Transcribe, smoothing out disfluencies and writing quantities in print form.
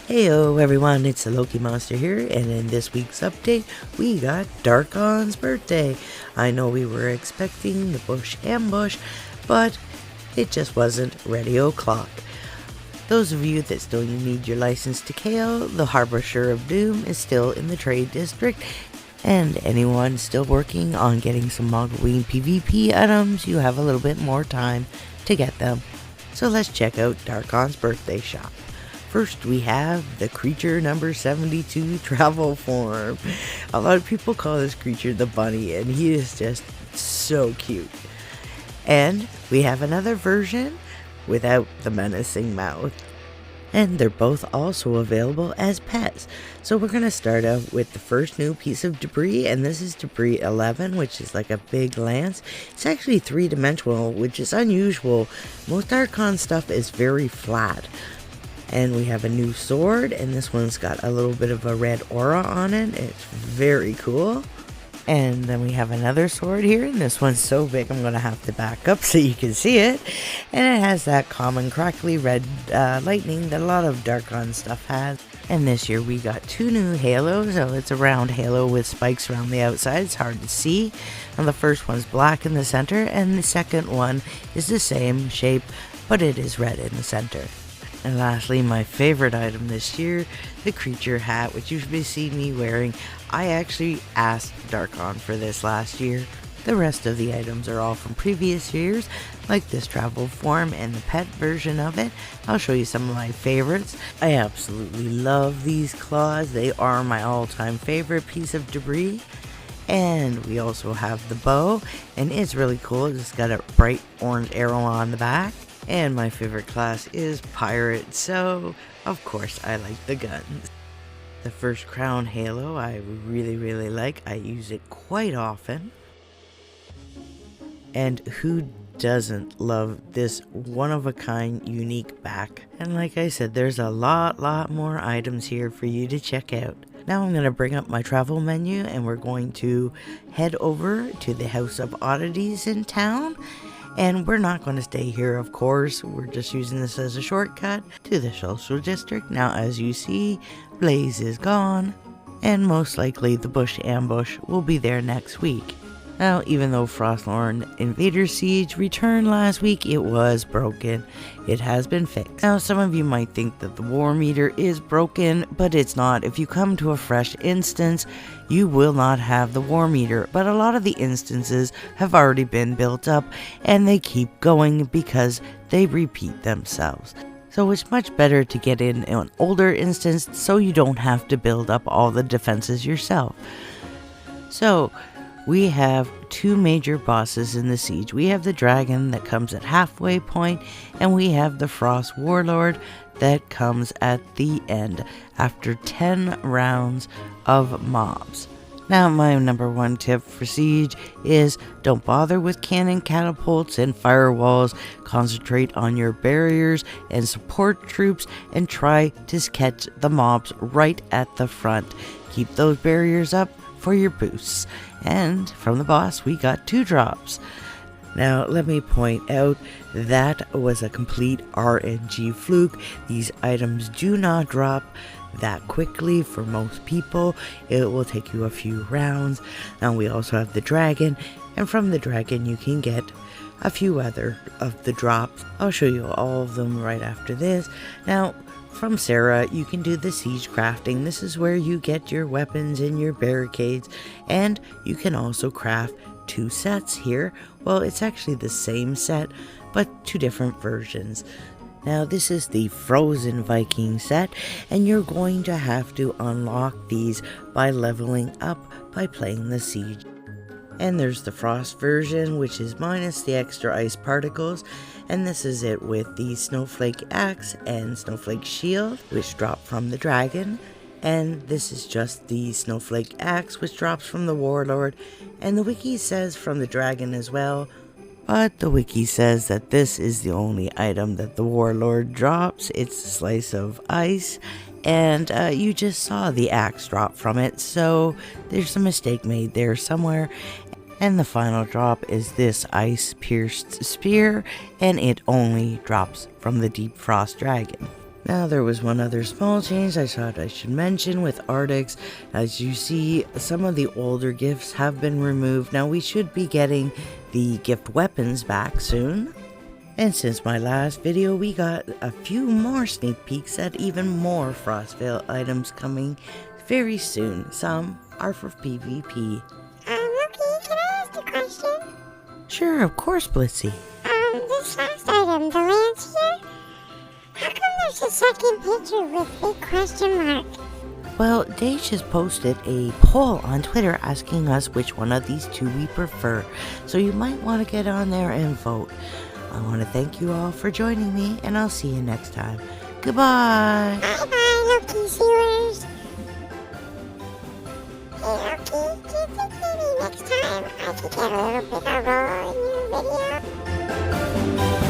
Heyo everyone, it's the Loki Monster here, and in this week's update, we got Darkons Birthday. I know we were expecting the bush ambush, but it just wasn't ready o'clock. Those of you that still need your license to KO, the Harbinger of Doom is still in the trade district, and anyone still working on getting some Mogween PvP items, you have a little bit more time to get them. So let's check out Darkons Birthday shop. First, we have the creature number 72 travel form. A lot of people call this creature the bunny, and he is just so cute. And we have another version without the menacing mouth. And they're both also available as pets. So we're going to start out with the first new piece of debris, and this is debris 11, which is like a big lance. It's actually three-dimensional, which is unusual. Most Darkon stuff is very flat. And we have a new sword, and this one's got a little bit of a red aura on it. It's very cool. And then we have another sword here, and this one's so big I'm going to have to back up so you can see it. And it has that common crackly red lightning that a lot of Darkon stuff has. And this year we got two new halos. So it's a round halo with spikes around the outside. It's hard to see. And the first one's black in the center, and the second one is the same shape, but it is red in the center. And lastly, my favorite item this year, the creature hat, which you've been seeing me wearing. I actually asked Darkon for this last year. The rest of the items are all from previous years, like this travel form and the pet version of it. I'll show you some of my favorites. I absolutely love these claws. They are my all-time favorite piece of debris. And we also have the bow, and it's really cool. It's got a bright orange arrow on the back. And my favorite class is Pirate, so of course I like the guns. The first crown halo I really like. I use it quite often. And who doesn't love this one-of-a-kind unique back? And like I said, there's a lot more items here for you to check out. Now I'm going to bring up my travel menu, and we're going to head over to the House of Oddities in town. And we're not going to stay here, of course. We're just using this as a shortcut to the social district. Now, as you see, Blaze is gone, and most likely the bush ambush will be there next week. Now, even though Frostlorn Invader Siege returned last week, it was broken. It has been fixed. Now, some of you might think that the war meter is broken, but it's not. If you come to a fresh instance, you will not have the war meter. But a lot of the instances have already been built up, and they keep going because they repeat themselves. So it's much better to get in an older instance so you don't have to build up all the defenses yourself. So we have two major bosses in the siege. We have the dragon that comes at halfway point, and we have the frost warlord that comes at the end after 10 rounds of mobs. Now, my number one tip for siege is don't bother with cannon catapults and firewalls. Concentrate on your barriers and support troops, and try to catch the mobs right at the front. Keep those barriers up for your boosts. And from the boss, we got 2 drops. Now, let me point out that was a complete RNG fluke. These items do not drop that quickly for most people. It will take you a few rounds. Now, we also have the dragon, and from the dragon you can get a few other of the drops. I'll show you all of them right after this. Now, from Sarah, you can do the siege crafting. This is where you get your weapons and your barricades, and you can also craft 2 sets here. Well, it's actually the same set, but 2 different versions. Now, this is the Frozen Viking Set, and you're going to have to unlock these by leveling up by playing the siege. And there's the Frost version, which is minus the extra ice particles. And this is it with the Snowflake Axe and Snowflake Shield, which drop from the dragon. And this is just the Snowflake Axe, which drops from the Warlord. And the wiki says from the dragon as well. But the wiki says that this is the only item that the Warlord drops. It's a slice of ice. And you just saw the axe drop from it. So there's a mistake made there somewhere. And the final drop is this ice-pierced spear, and it only drops from the Deep Frost Dragon. Now there was one other small change I thought I should mention with Arctics. As you see, some of the older gifts have been removed. Now we should be getting the gift weapons back soon. And since my last video, we got a few more sneak peeks at even more Frostval items coming very soon. Some are for PvP. Loki, can I ask a question? Sure, of course, Blitzy. This last item, the lance here, how come there's a second picture with big question mark? Well, Dage has posted a poll on Twitter asking us which one of these two we prefer, so you might want to get on there and vote. I want to thank you all for joining me, and I'll see you next time. Goodbye! Bye-bye, Loki Sealers! Hey, Loki, do you think maybe next time I could get a little bigger role in your video?